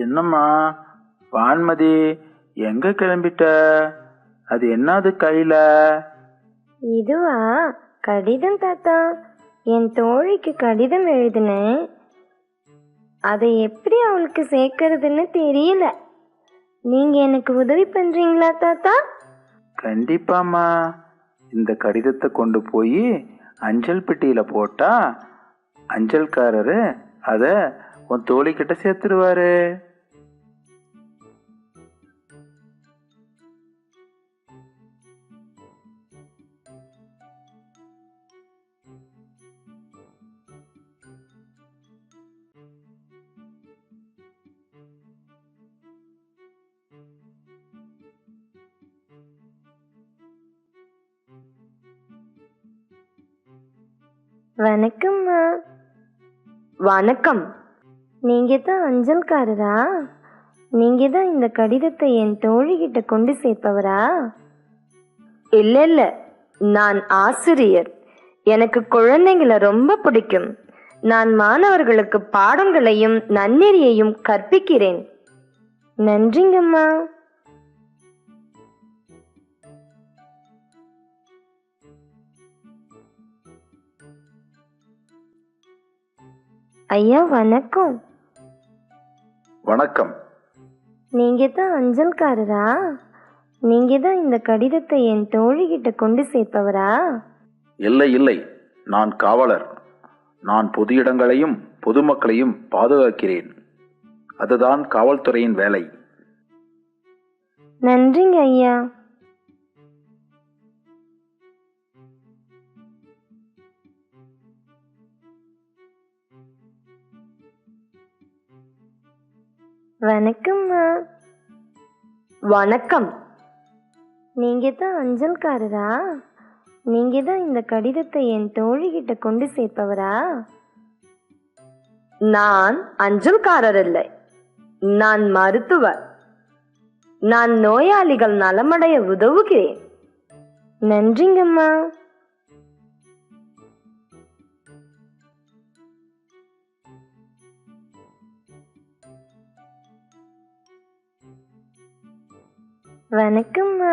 என்னம்மா வான்மதி, எங்க கிளம்பிட்ட? அது என்னது கையில? இதுவா? கடிதம் தாத்தா. என் தோழிக்கு கடிதம் எழுதினேன். அதை எப்படி அவளுக்கு சேர்க்கறதுன்னு தெரியல. நீங்க எனக்கு உதவி பண்றீங்களா தாத்தா? கண்டிப்பாம்மா. இந்த கடிதத்தை கொண்டு போய் அஞ்சல் பெட்டியில போட்டா அஞ்சல்காரரு அத உன் தோழிக்கிட்ட சேர்த்துருவாரு. வணக்கம்மா. வணக்கம். நீங்க தான் அஞ்சல்காரரா? நீங்க தான் இந்த கடிதத்தை என் தோழிகிட்ட கொண்டு சேர்ப்பவரா? இல்ல இல்ல, நான் ஆசிரியர். எனக்கு குழந்தைங்களை ரொம்ப பிடிக்கும். நான் மாணவர்களுக்கு பாடங்களையும் நன்னெறியையும் கற்பிக்கிறேன். நன்றிங்கம்மா. ஐயா வணக்கம். வணக்கம். நீங்க தான் அஞ்சல்காரரா? நீங்க தான் இந்த கடிதத்தை என் தோழிகிட்ட கொண்டு சேர்ப்பவரா? இல்லை இல்லை, நான் காவலர். நான் பொது இடங்களையும் பொதுமக்களையும் பாதுகாக்கிறேன். அதுதான் காவல்துறையின் வேலை. நன்றிங்க ஐயா. வணக்கம்மா. வணக்கம். நீங்க தான் அஞ்சல்காரரா? நீங்க தான் இந்த கடிதத்தை என் தோழிகிட்ட கொண்டு சேர்ப்பவரா? நான் அஞ்சல்காரர் இல்லை, நான் மருத்துவர். நான் நோயாளிகள் நலமடைய உதவுகிறேன். நன்றிங்கம்மா. வணக்கம்மா.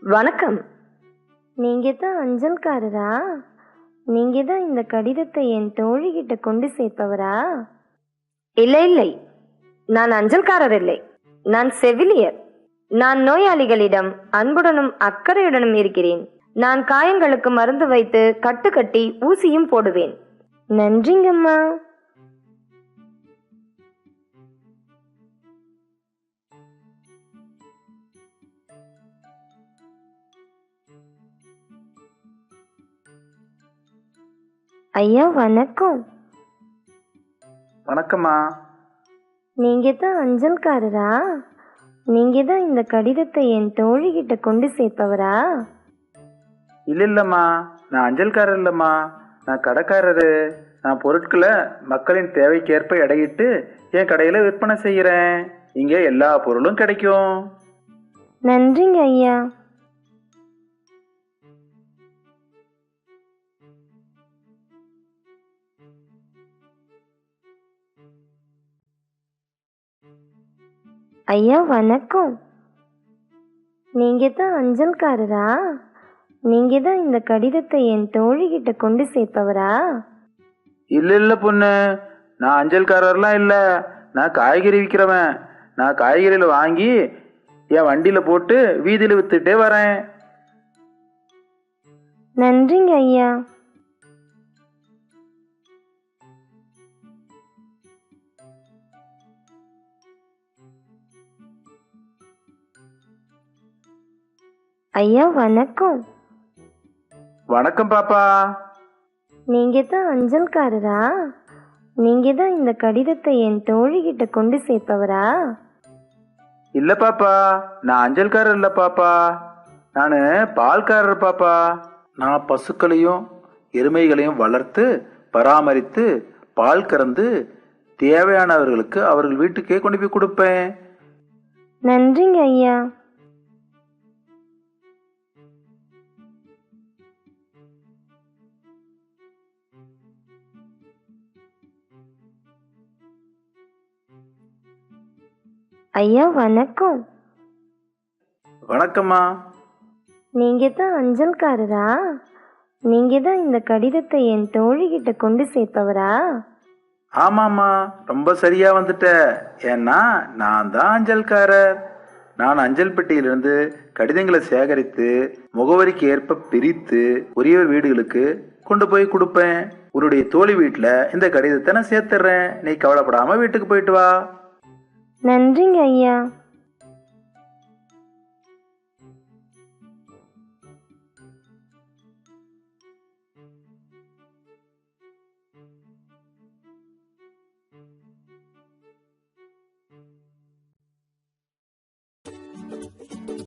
வணக்கம். நீங்க தான் அஞ்சல்காரரா? நீங்க தான் இந்த கடிதத்தை என் தோழிகிட்ட கொண்டு சேர்ப்பவரா? இல்லை இல்லை, நான் அஞ்சல்காரர் இல்லை, நான் செவிலியர். நான் நோயாளிகளிடம் அன்புடனும் அக்கறையுடனும் இருக்கிறேன். நான் காயங்களுக்கு மருந்து வைத்து கட்டு கட்டி ஊசியும் போடுவேன். நன்றிங்கம்மா. ஐயா வணக்கம். வணக்கம்மா. நீங்க தான் அஞ்சல்காரரா? நீங்க தான் இந்த கடிதத்தை என் தோழிகிட்ட கொண்டு சேர்ப்பவரா? இல்லம்மா, நான் அஞ்சல்காரர் இல்லம்மா, நான் கடைக்காரரு. நான் பொருட்களை மக்களின் தேவைக்கேற்ப எடையிட்டு என் கடையில விற்பனை செய்யறேன். இங்க எல்லா பொருளும் கிடைக்கும். நன்றிங்க ஐயா. ஐயா வணக்கம். நீங்க தான் அஞ்சல்காரரா? நீங்க தான் இந்த கடிதத்தை என் தோழிகிட்ட கொண்டு சேர்ப்பவரா? இல்ல பொண்ணு, நான் அஞ்சல்காரர்லாம் இல்ல, நான் காய்கறி விற்கிறவன். நான் காய்கறியில வாங்கி என் வண்டியில போட்டு வீதியில வித்துட்டே வரேன். நன்றிங்க ஐயா. ஐயா வணக்கம். வணக்கம் பாப்பா. நீங்க தான் அஞ்சல்காரரா? நீங்க தான் இந்த கடிதத்தை என் தோழிகிட்ட கொண்டு சேர்ப்பவரா? இல்ல பாப்பா, நான் அஞ்சல்காரர் இல்ல பாப்பா, நானு பால்காரர் பாப்பா. நான் பசுக்களையும் எருமைகளையும் வளர்த்து பராமரித்து பால் கறந்து தேவையானவர்களுக்கு அவர்கள் வீட்டுக்கே கொண்டு போய் கொடுப்பேன். நன்றிங்க ஐயா. ஐயா வணக்கம். வணக்கம்மா. நீங்க தான் அஞ்சல்காரரா? நீங்க தான் இந்த கடிதத்தை என் தோழிகிட்ட கொண்டு சேர்ப்பவரா? ஆமாம்மா, ரொம்ப சரியா வந்துட்ட. ஏன்னா நான் தான் அஞ்சல்காரர். நான் அஞ்சல் பெட்டியிலிருந்து கடிதங்களை சேகரித்து முகவரிக்கு ஏற்ப பிரித்து உரியவர் வீடுகளுக்கு கொண்டு போய் கொடுப்பேன். உன்னுடைய தோழி வீட்டில் இந்த கடிதத்தை நான் சேர்த்துறேன். நீ கவலைப்படாம வீட்டுக்கு போயிட்டு வா. நன்றிங்க ஐயா.